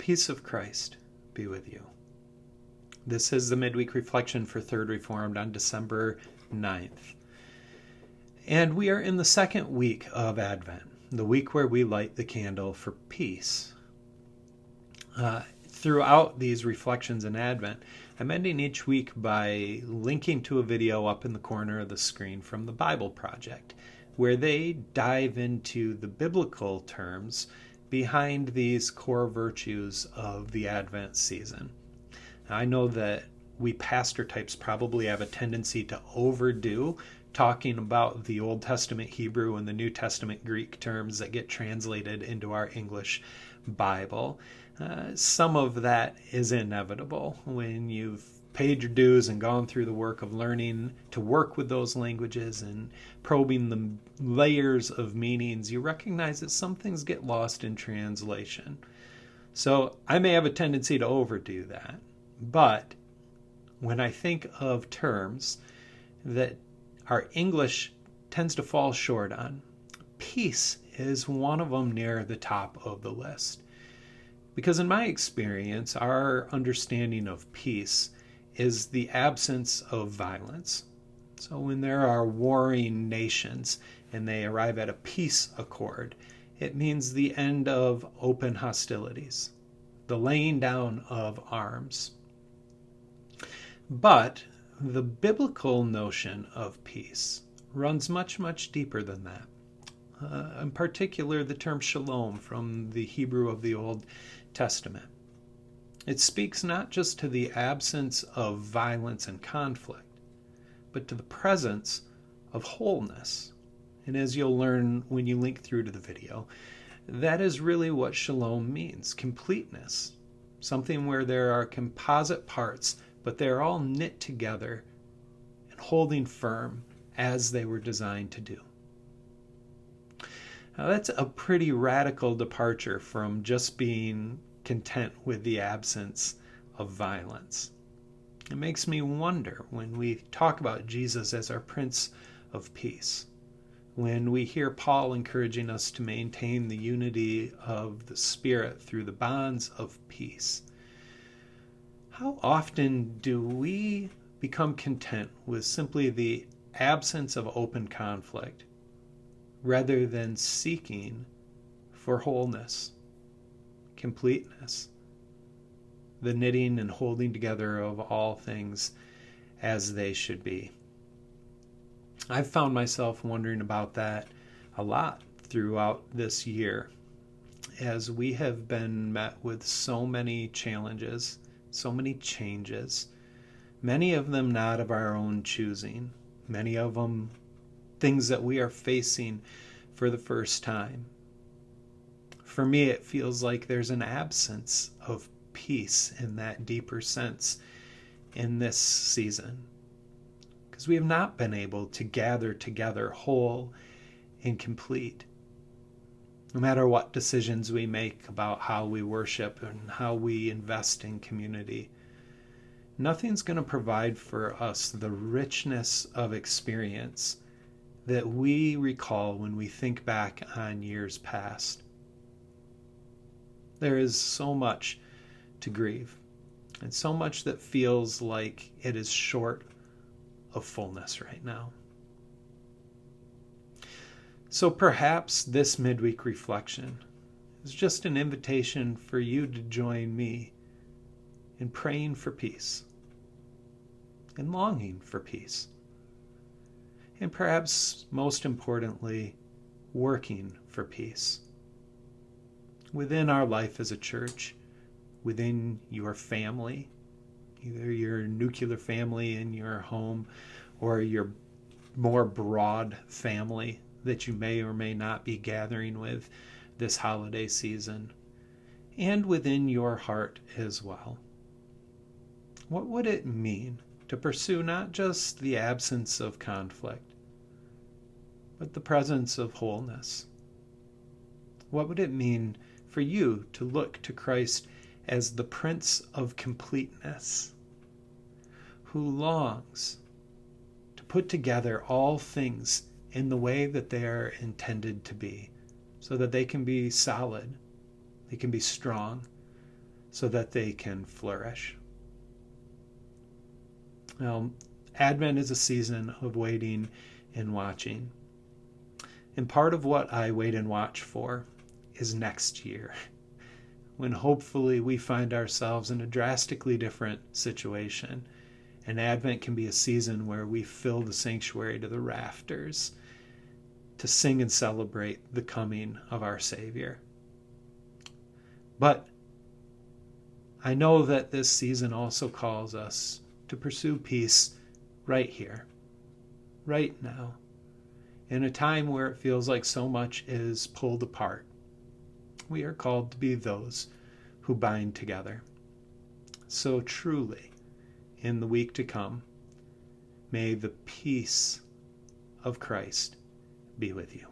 peace of Christ be with you. This is the Midweek Reflection for Third Reformed on December 9th. And we are in the second week of Advent, the week where we light the candle for peace. Throughout these reflections in Advent, I'm ending each week by linking to a video up in the corner of the screen from the Bible Project, where they dive into the biblical terms behind these core virtues of the Advent season. Now, I know that we pastor types probably have a tendency to overdo talking about the Old Testament Hebrew and the New Testament Greek terms that get translated into our English Bible. Some of that is inevitable when you've paid your dues and gone through the work of learning to work with those languages and probing the layers of meanings. You recognize that some things get lost in translation. So I may have a tendency to overdo that. But when I think of terms that our English tends to fall short on, peace is one of them near the top of the list. Because in my experience, our understanding of peace is the absence of violence. So when there are warring nations and they arrive at a peace accord, it means the end of open hostilities, the laying down of arms. But the biblical notion of peace runs much, much deeper than that. In particular, the term shalom from the Hebrew of the Old Testament. It speaks not just to the absence of violence and conflict, but to the presence of wholeness. And as you'll learn when you link through to the video, that is really what shalom means, completeness. Something where there are composite parts, but they're all knit together and holding firm as they were designed to do. Now, that's a pretty radical departure from just being content with the absence of violence. It makes me wonder when we talk about Jesus as our Prince of Peace, when we hear Paul encouraging us to maintain the unity of the Spirit through the bonds of peace. How often do we become content with simply the absence of open conflict rather than seeking for wholeness, completeness, the knitting and holding together of all things as they should be? I've found myself wondering about that a lot throughout this year as we have been met with so many challenges, so many changes, many of them not of our own choosing, many of them things that we are facing for the first time. For me, it feels like there's an absence of peace in that deeper sense in this season, because we have not been able to gather together whole and complete. No matter what decisions we make about how we worship and how we invest in community, nothing's going to provide for us the richness of experience that we recall when we think back on years past. There is so much to grieve, and so much that feels like it is short of fullness right now. So perhaps this midweek reflection is just an invitation for you to join me in praying for peace, and longing for peace, and perhaps most importantly, working for peace within our life as a church, within your family, either your nuclear family in your home or your more broad family that you may or may not be gathering with this holiday season, and within your heart as well. What would it mean to pursue not just the absence of conflict, but the presence of wholeness? What would it mean for you to look to Christ as the Prince of Completeness, who longs to put together all things in the way that they are intended to be, so that they can be solid, they can be strong, so that they can flourish. Well, Advent is a season of waiting and watching. And part of what I wait and watch for is next year, when hopefully we find ourselves in a drastically different situation. And Advent can be a season where we fill the sanctuary to the rafters to sing and celebrate the coming of our Savior. But I know that this season also calls us to pursue peace right here, right now, in a time where it feels like so much is pulled apart. We are called to be those who bind together. So truly, in the week to come, may the peace of Christ be with you.